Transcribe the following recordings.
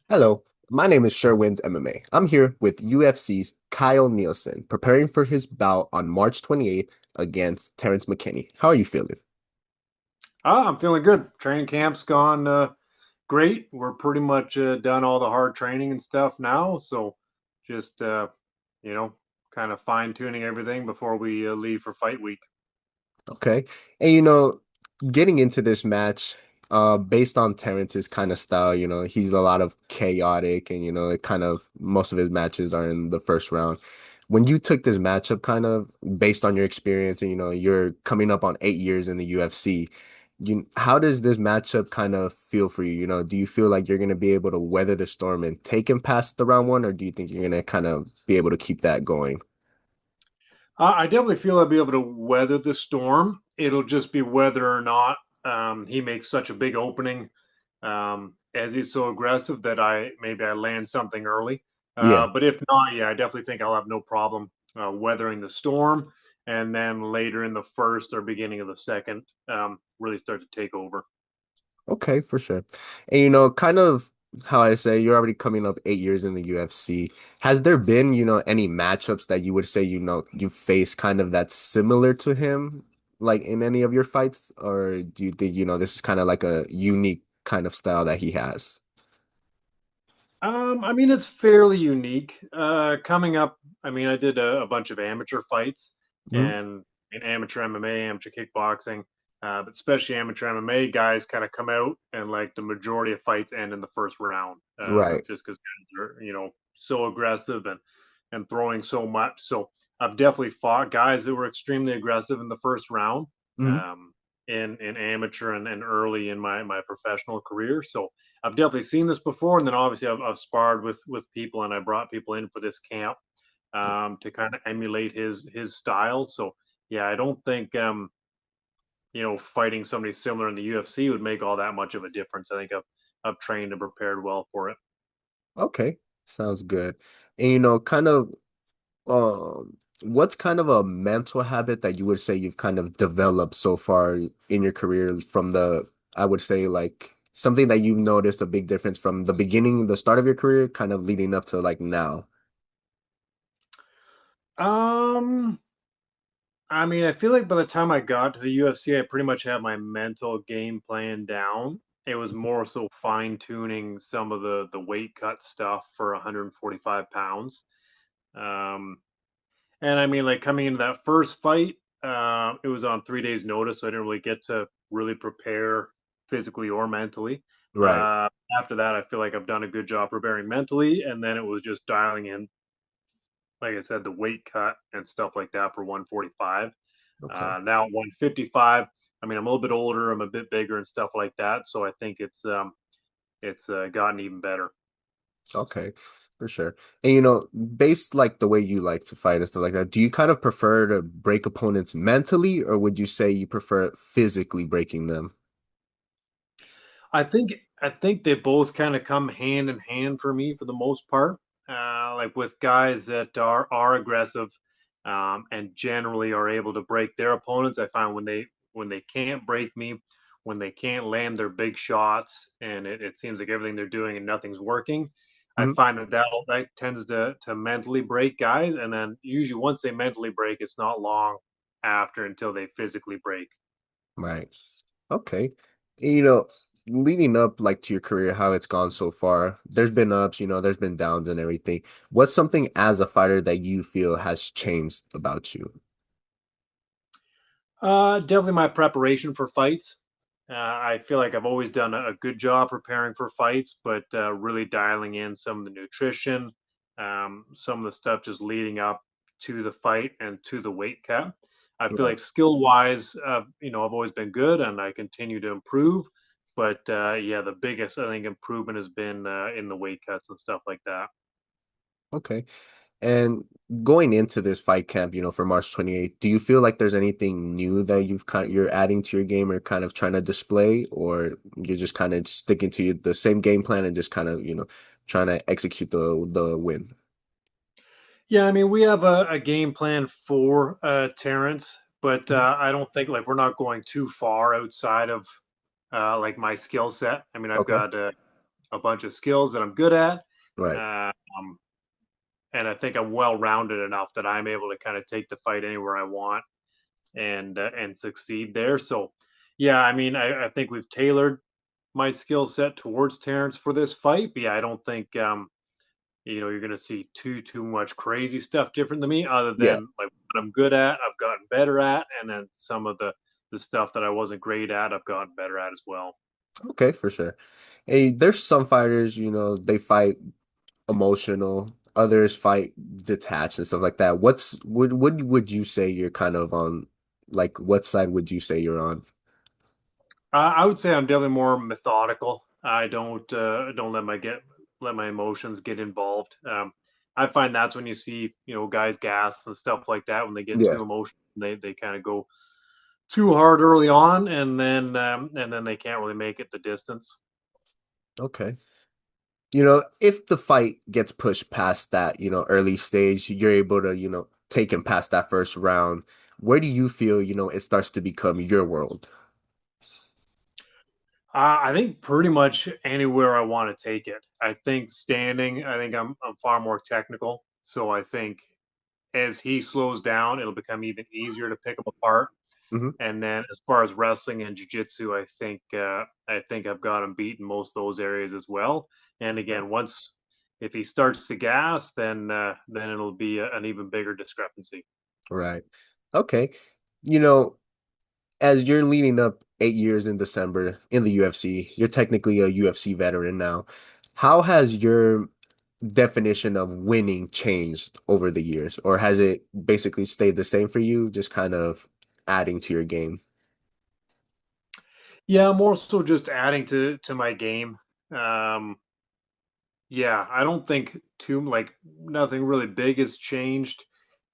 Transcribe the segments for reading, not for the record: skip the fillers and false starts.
Hello, my name is Sherwin's MMA. I'm here with UFC's Kyle Nielsen, preparing for his bout on March 28th against Terrance McKinney. How are you feeling? I'm feeling good. Training camp's gone great. We're pretty much done all the hard training and stuff now. So just, you know, kind of fine tuning everything before we leave for fight week. Okay. And getting into this match, based on Terrence's kind of style, he's a lot of chaotic and it kind of most of his matches are in the first round. When you took this matchup kind of based on your experience and you're coming up on 8 years in the UFC, how does this matchup kind of feel for you? Do you feel like you're gonna be able to weather the storm and take him past the round one, or do you think you're gonna kind of be able to keep that going? I definitely feel I'll be able to weather the storm. It'll just be whether or not he makes such a big opening, as he's so aggressive that I land something early. Yeah. But if not, yeah, I definitely think I'll have no problem weathering the storm, and then later in the first or beginning of the second, really start to take over. Okay, for sure. And kind of how I say, you're already coming up 8 years in the UFC. Has there been, any matchups that you would say, you face kind of that's similar to him, like in any of your fights? Or do you think, this is kind of like a unique kind of style that he has? I mean, it's fairly unique. Coming up, I mean, I did a bunch of amateur fights Mhm. and in amateur MMA, amateur kickboxing, but especially amateur MMA guys kind of come out and like the majority of fights end in the first round, Right. just because guys are so aggressive and throwing so much. So I've definitely fought guys that were extremely aggressive in the first round, Mhm. um, in amateur and early in my professional career. So I've definitely seen this before, and then obviously I've sparred with people, and I brought people in for this camp to kind of emulate his style. So yeah, I don't think fighting somebody similar in the UFC would make all that much of a difference. I think I've trained and prepared well for it. Okay. Sounds good. And kind of what's kind of a mental habit that you would say you've kind of developed so far in your career from I would say like something that you've noticed a big difference from the beginning, the start of your career, kind of leading up to like now? Um, I mean, I feel like by the time I got to the UFC, I pretty much had my mental game plan down. It was more so fine tuning some of the weight cut stuff for 145 pounds. Um, And I mean, like coming into that first fight, it was on 3 days' notice, so I didn't really get to really prepare physically or mentally. Right. Uh, After that, I feel like I've done a good job preparing mentally, and then it was just dialing in, like I said, the weight cut and stuff like that for 145. Okay. Now at 155, I mean, I'm a little bit older, I'm a bit bigger and stuff like that, so I think it's gotten even better. Okay. For sure. And based like the way you like to fight and stuff like that, do you kind of prefer to break opponents mentally, or would you say you prefer physically breaking them? I think I think they both kind of come hand in hand for me for the most part. Like with guys that are aggressive and generally are able to break their opponents. I find when they can't break me, when they can't land their big shots, and it seems like everything they're doing and nothing's working. I Mhm. find that tends to mentally break guys, and then usually once they mentally break, it's not long after until they physically break. Right. Okay. And, leading up like to your career, how it's gone so far, there's been ups, there's been downs and everything. What's something as a fighter that you feel has changed about you? Definitely my preparation for fights. I feel like I've always done a good job preparing for fights, but really dialing in some of the nutrition, some of the stuff just leading up to the fight and to the weight cut. I feel Right. like skill wise, I've always been good and I continue to improve. But yeah, the biggest I think improvement has been in the weight cuts and stuff like that. Okay. And going into this fight camp, for March 28th, do you feel like there's anything new that you're adding to your game or kind of trying to display, or you're just kind of sticking to the same game plan and just kind of, trying to execute the win? Yeah, I mean, we have a game plan for Terrence, but I don't think like we're not going too far outside of like my skill set. I mean, I've Okay. got a bunch of skills that I'm good at. Right. Um, and I think I'm well rounded enough that I'm able to kind of take the fight anywhere I want and succeed there. So, yeah, I mean, I think we've tailored my skill set towards Terrence for this fight. But yeah, I don't think you're going to see too much crazy stuff different than me, other Yeah. than like what I'm good at, I've gotten better at, and then some of the stuff that I wasn't great at, I've gotten better at as well. Okay, for sure. Hey, there's some fighters, they fight emotional, others fight detached and stuff like that. What would you say you're kind of on, like what side would you say you're on? I would say I'm definitely more methodical. I don't let my emotions get involved. I find that's when you see guys gas and stuff like that when they get Yeah. too emotional. They kind of go too hard early on, and then they can't really make it the distance. Okay. If the fight gets pushed past that, early stage, you're able to, take him past that first round. Where do you feel, it starts to become your world? I think pretty much anywhere I want to take it. I think standing, I think I'm far more technical. So I think as he slows down, it'll become even easier to pick him apart. Hmm. And then as far as wrestling and jiu-jitsu, I think I've got him beat in most of those areas as well. And Okay. again, once if he starts to gas, then it'll be an even bigger discrepancy. Right. Okay. You know, as you're leading up 8 years in December in the UFC, you're technically a UFC veteran now. How has your definition of winning changed over the years, or has it basically stayed the same for you, just kind of adding to your game? Yeah, more so just adding to my game. Um, Yeah, I don't think too like nothing really big has changed.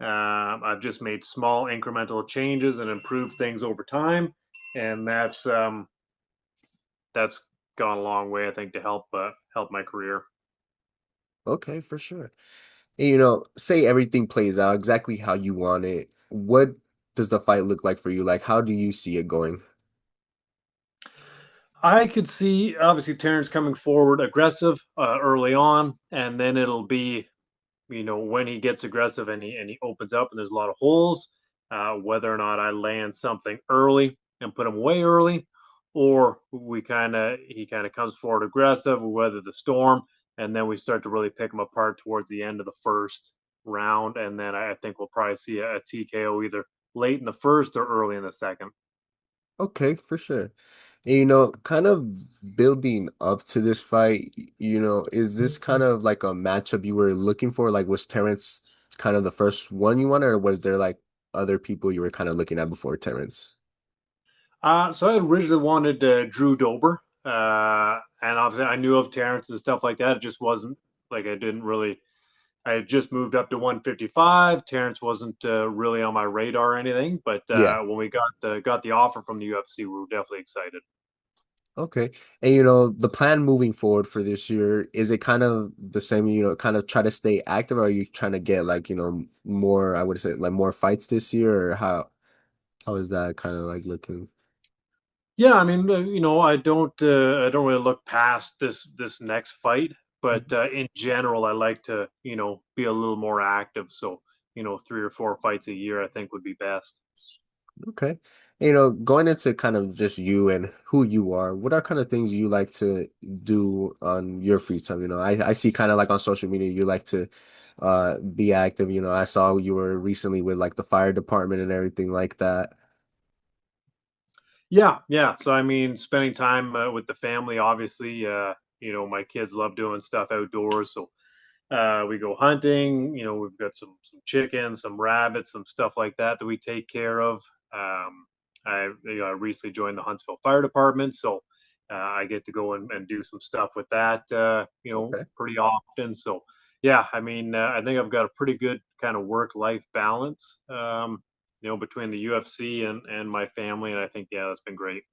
I've just made small incremental changes and improved things over time, and that's gone a long way, I think, to help my career. Okay, for sure. And, say everything plays out exactly how you want it. What does the fight look like for you? Like, how do you see it going? I could see obviously Terrence coming forward aggressive early on, and then it'll be when he gets aggressive and he opens up and there's a lot of holes, whether or not I land something early and put him away early, or he kind of comes forward aggressive, we weather the storm, and then we start to really pick him apart towards the end of the first round, and then I think we'll probably see a TKO either late in the first or early in the second. Okay, for sure. And, kind of building up to this fight, is this kind of like a matchup you were looking for? Like, was Terrence kind of the first one you wanted, or was there like other people you were kind of looking at before Terrence? So I originally wanted Drew Dober, and obviously I knew of Terrence and stuff like that. It just wasn't like I didn't really. I had just moved up to 155. Terrence wasn't really on my radar or anything, but Yeah. when we got the offer from the UFC, we were definitely excited. Okay. And the plan moving forward for this year, is it kind of the same, kind of try to stay active, or are you trying to get like, more, I would say like more fights this year, or how is that kind of like looking? Yeah, I mean, I don't really look past this next fight, but in general, I like to be a little more active. So 3 or 4 fights a year, I think would be best. Okay. Going into kind of just you and who you are, what are kind of things you like to do on your free time? I see kind of like on social media, you like to be active. I saw you were recently with like the fire department and everything like that. Yeah, yeah. So I mean, spending time with the family, obviously, my kids love doing stuff outdoors. So we go hunting. We've got some chickens, some rabbits, some stuff like that that we take care of. I recently joined the Huntsville Fire Department, so I get to go and do some stuff with that. Okay. Pretty often. So yeah, I mean, I think I've got a pretty good kind of work life balance. Between the UFC and my family, and I think yeah, that's been great.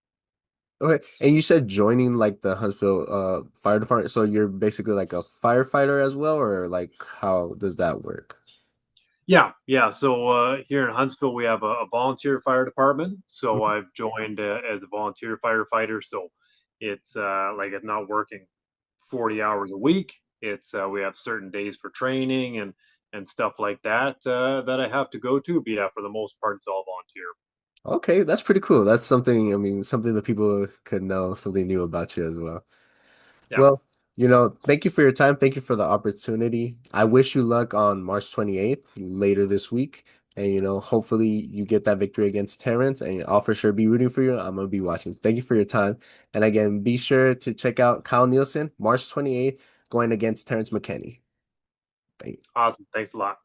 Okay. And you said joining like the Huntsville fire department, so you're basically like a firefighter as well, or like how does that work? Yeah, yeah. So here in Huntsville, we have a volunteer fire department. So Mhm. I've joined as a volunteer firefighter. So it's like it's not working 40 hours a week. It's we have certain days for training and stuff like that that I have to go to. But yeah, for the most part, it's all volunteer. Okay, that's pretty cool. That's something, I mean, something that people could know, something new about you as well. Yeah, Well, thank you for your time. Thank you for the opportunity. I wish you luck on March 28th later this week. And, hopefully you get that victory against Terrence, and I'll for sure be rooting for you. I'm going to be watching. Thank you for your time. And again, be sure to check out Kyle Nielsen, March 28th, going against Terrance McKinney. Thank you. awesome. Thanks a lot.